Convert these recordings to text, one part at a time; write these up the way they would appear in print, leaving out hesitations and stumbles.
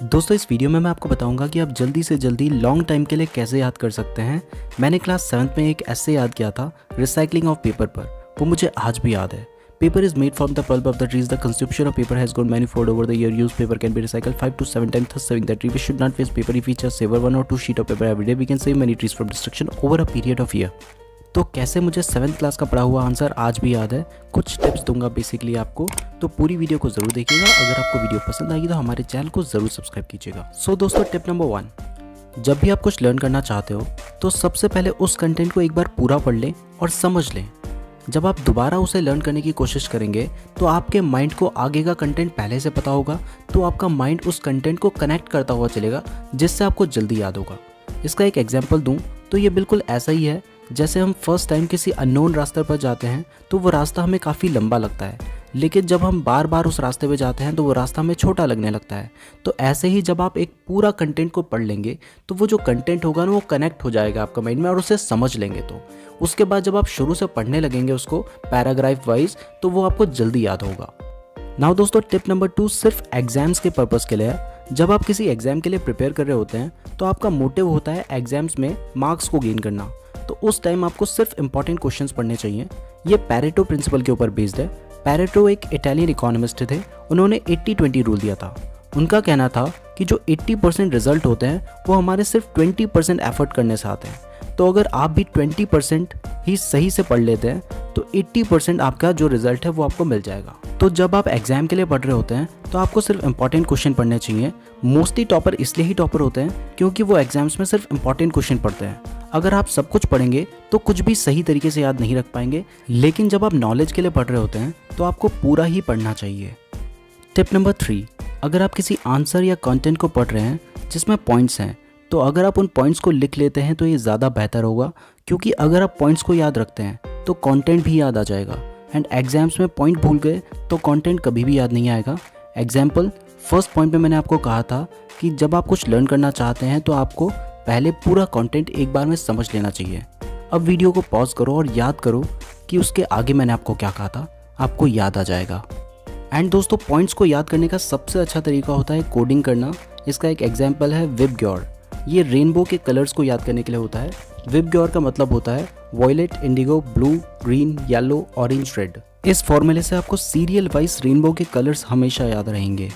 दोस्तों इस वीडियो में मैं आपको बताऊंगा कि आप जल्दी से जल्दी लॉन्ग टाइम के लिए कैसे याद कर सकते हैं। मैंने क्लास 7th में एक एस्से याद किया था रिसाइकलिंग ऑफ पेपर पर, वो मुझे आज भी याद है। Paper is made from the pulp of the trees. The consumption of paper has grown manifold over the year. Used paper can be recycled 5 to 7 times, thus saving the tree. We should not waste paper. If we just save 1 or 2 sheet of paper every day, we can save many trees from destruction over a period of year. तो कैसे मुझे 7th class का पढ़ा हुआ answer आज भी याद है, कुछ टिप्स दूंगा बेसिकली आपको, तो पूरी वीडियो को ज़रूर देखिएगा। अगर आपको वीडियो पसंद आएगी तो हमारे चैनल को ज़रूर सब्सक्राइब कीजिएगा। सो दोस्तों टिप नंबर 1, जब भी आप कुछ लर्न करना चाहते हो तो सबसे पहले उस कंटेंट को एक बार पूरा पढ़ लें और समझ लें। जब आप दोबारा उसे लर्न करने की कोशिश करेंगे तो आपके माइंड को आगे का कंटेंट पहले से पता होगा, तो आपका माइंड उस कंटेंट को कनेक्ट करता हुआ चलेगा, जिससे आपको जल्दी याद होगा। इसका एक एग्जाम्पल दूँ तो ये बिल्कुल ऐसा ही है जैसे हम फर्स्ट टाइम किसी अननोन रास्ते पर जाते हैं तो वो रास्ता हमें काफ़ी लंबा लगता है, लेकिन जब हम बार बार उस रास्ते पे जाते हैं तो वो रास्ता हमें छोटा लगने लगता है। तो ऐसे ही जब आप एक पूरा कंटेंट को पढ़ लेंगे तो वो जो कंटेंट होगा ना वो कनेक्ट हो जाएगा आपका माइंड में और उसे समझ लेंगे। तो उसके बाद जब आप शुरू से पढ़ने लगेंगे उसको पैराग्राफ वाइज तो वो आपको जल्दी याद होगा। नाउ दोस्तों टिप नंबर 2 सिर्फ एग्जाम्स के पर्पज़ के लिए है। जब आप किसी एग्जाम के लिए प्रिपेयर कर रहे होते हैं तो आपका मोटिव होता है एग्जाम्स में मार्क्स को गेन करना, तो उस टाइम आपको सिर्फ इंपॉर्टेंट क्वेश्चंस पढ़ने चाहिए। ये पैरेटो प्रिंसिपल के ऊपर बेस्ड है। पैरेटो एक इटालियन इकोनॉमिस्ट थे, उन्होंने 80-20 रूल दिया था। उनका कहना था कि जो 80% रिजल्ट होते हैं वो हमारे सिर्फ 20% एफर्ट करने से आते हैं। तो अगर आप भी 20% ही सही से पढ़ लेते हैं तो 80% आपका जो रिजल्ट है वो आपको मिल जाएगा। तो जब आप एग्जाम के लिए पढ़ रहे होते हैं तो आपको सिर्फ इंपॉर्टेंट क्वेश्चन पढ़ने चाहिए। मोस्टली टॉपर इसलिए ही टॉपर होते हैं क्योंकि वो एग्जाम्स में सिर्फ इंपॉर्टेंट क्वेश्चन पढ़ते हैं। अगर आप सब कुछ पढ़ेंगे तो कुछ भी सही तरीके से याद नहीं रख पाएंगे, लेकिन जब आप नॉलेज के लिए पढ़ रहे होते हैं तो आपको पूरा ही पढ़ना चाहिए। टिप नंबर 3, अगर आप किसी आंसर या कंटेंट को पढ़ रहे हैं जिसमें पॉइंट्स हैं तो अगर आप उन पॉइंट्स को लिख लेते हैं तो ये ज़्यादा बेहतर होगा, क्योंकि अगर आप पॉइंट्स को याद रखते हैं तो कंटेंट भी याद आ जाएगा। एंड एग्जाम्स में पॉइंट भूल गए तो कंटेंट कभी भी याद नहीं आएगा। एग्जाम्पल, फर्स्ट पॉइंट पे मैंने आपको कहा था कि जब आप कुछ लर्न करना चाहते हैं तो आपको पहले पूरा कंटेंट एक बार में समझ लेना चाहिए। अब वीडियो को पॉज करो और याद करो कि उसके आगे मैंने आपको क्या कहा था, आपको याद आ जाएगा। एंड दोस्तों पॉइंट्स को याद करने का सबसे अच्छा तरीका होता है कोडिंग करना। इसका एक एग्जाम्पल है विबग्योर। ये रेनबो के कलर्स को याद करने के लिए होता है। विबग्योर का मतलब होता है violet, indigo, blue, green, yellow, orange, red. इस फॉर्मूले से आपको सीरियल वाइज रेनबो के कलर्स हमेशा याद रहेंगे।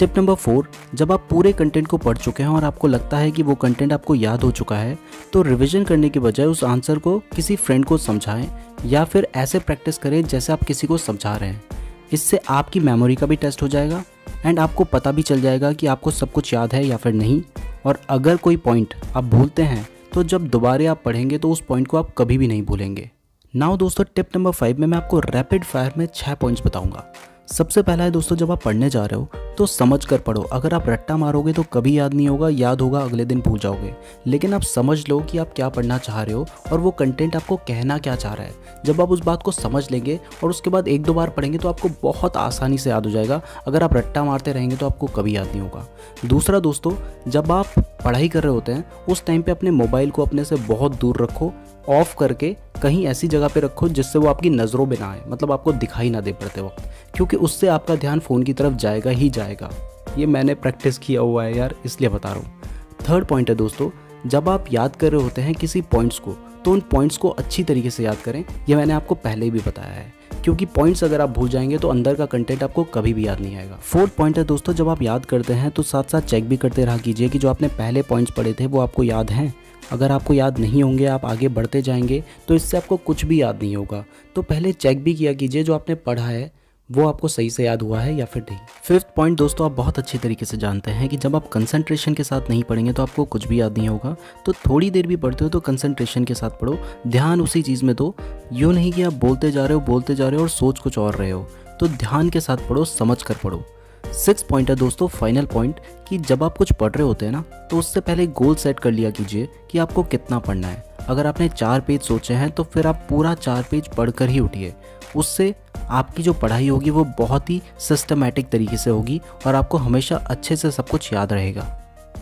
टिप नंबर 4, जब आप पूरे कंटेंट को पढ़ चुके हैं और आपको लगता है कि वो कंटेंट आपको याद हो चुका है तो रिवीजन करने के बजाय उस आंसर को किसी फ्रेंड को समझाएं या फिर ऐसे प्रैक्टिस करें जैसे आप किसी को समझा रहे हैं। इससे आपकी मेमोरी का भी टेस्ट हो जाएगा एंड आपको पता भी चल जाएगा कि आपको सब कुछ याद है या फिर नहीं। और अगर कोई पॉइंट आप भूलते हैं तो जब दोबारा आप पढ़ेंगे तो उस पॉइंट को आप कभी भी नहीं भूलेंगे। नाउ दोस्तों टिप नंबर 5 में मैं आपको रैपिड फायर में 6 पॉइंट्स बताऊंगा। सबसे पहला है दोस्तों, जब आप पढ़ने जा रहे हो तो समझ कर पढ़ो। अगर आप रट्टा मारोगे तो कभी याद नहीं होगा, याद होगा अगले दिन भूल जाओगे। लेकिन आप समझ लो कि आप क्या पढ़ना चाह रहे हो और वो कंटेंट आपको कहना क्या चाह रहा है। जब आप उस बात को समझ लेंगे और उसके बाद 1-2 बार पढ़ेंगे तो आपको बहुत आसानी से याद हो जाएगा। अगर आप रट्टा मारते रहेंगे तो आपको कभी याद नहीं होगा। दूसरा दोस्तों, जब आप पढ़ाई कर रहे होते हैं उस टाइम पे अपने मोबाइल को अपने से बहुत दूर रखो, ऑफ करके कहीं ऐसी जगह पे रखो जिससे वो आपकी नज़रों में ना आए, मतलब आपको दिखाई ना दे पड़ते वक्त, क्योंकि उससे आपका ध्यान फ़ोन की तरफ जाएगा ही जाएगा। ये मैंने प्रैक्टिस किया हुआ है यार, इसलिए बता रहा हूँ। थर्ड पॉइंट है दोस्तों, जब आप याद कर रहे होते हैं किसी पॉइंट्स को तो उन पॉइंट्स को अच्छी तरीके से याद करें। ये मैंने आपको पहले भी बताया है, क्योंकि पॉइंट्स अगर आप भूल जाएंगे तो अंदर का कंटेंट आपको कभी भी याद नहीं आएगा। फोर्थ पॉइंट है दोस्तों, जब आप याद करते हैं तो साथ साथ चेक भी करते रहा कीजिए कि जो आपने पहले पॉइंट्स पढ़े थे वो आपको याद हैं। अगर आपको याद नहीं होंगे, आप आगे बढ़ते जाएंगे तो इससे आपको कुछ भी याद नहीं होगा। तो पहले चेक भी किया कीजिए जो आपने पढ़ा है वो आपको सही से याद हुआ है या फिर नहीं। फिफ्थ पॉइंट दोस्तों, आप बहुत अच्छी तरीके से जानते हैं कि जब आप कंसंट्रेशन के साथ नहीं पढ़ेंगे तो आपको कुछ भी याद नहीं होगा। तो थोड़ी देर भी पढ़ते हो तो कंसंट्रेशन के साथ पढ़ो, ध्यान उसी चीज़ में दो। यूँ नहीं कि आप बोलते जा रहे हो और सोच कुछ और रहे हो। तो ध्यान के साथ पढ़ो, समझ कर पढ़ो। 6 पॉइंट है दोस्तों, फाइनल पॉइंट, कि जब आप कुछ पढ़ रहे होते हैं ना तो उससे पहले गोल सेट कर लिया कीजिए कि आपको कितना पढ़ना है। अगर आपने 4 पेज सोचे हैं तो फिर आप पूरा 4 पेज पढ़कर ही उठिए। उससे आपकी जो पढ़ाई होगी वो बहुत ही सिस्टमैटिक तरीके से होगी और आपको हमेशा अच्छे से सब कुछ याद रहेगा।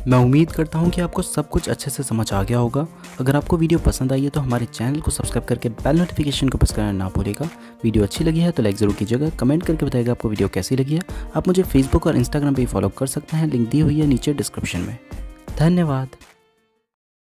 मैं उम्मीद करता हूँ कि आपको सब कुछ अच्छे से समझ आ गया होगा। अगर आपको वीडियो पसंद आई है तो हमारे चैनल को सब्सक्राइब करके बेल नोटिफिकेशन को प्रेस करना ना भूलिएगा। वीडियो अच्छी लगी है तो लाइक ज़रूर कीजिएगा। कमेंट करके बताइएगा आपको वीडियो कैसी लगी है। आप मुझे फेसबुक और इंस्टाग्राम पर फॉलो कर सकते हैं, लिंक दी हुई है नीचे डिस्क्रिप्शन में। धन्यवाद।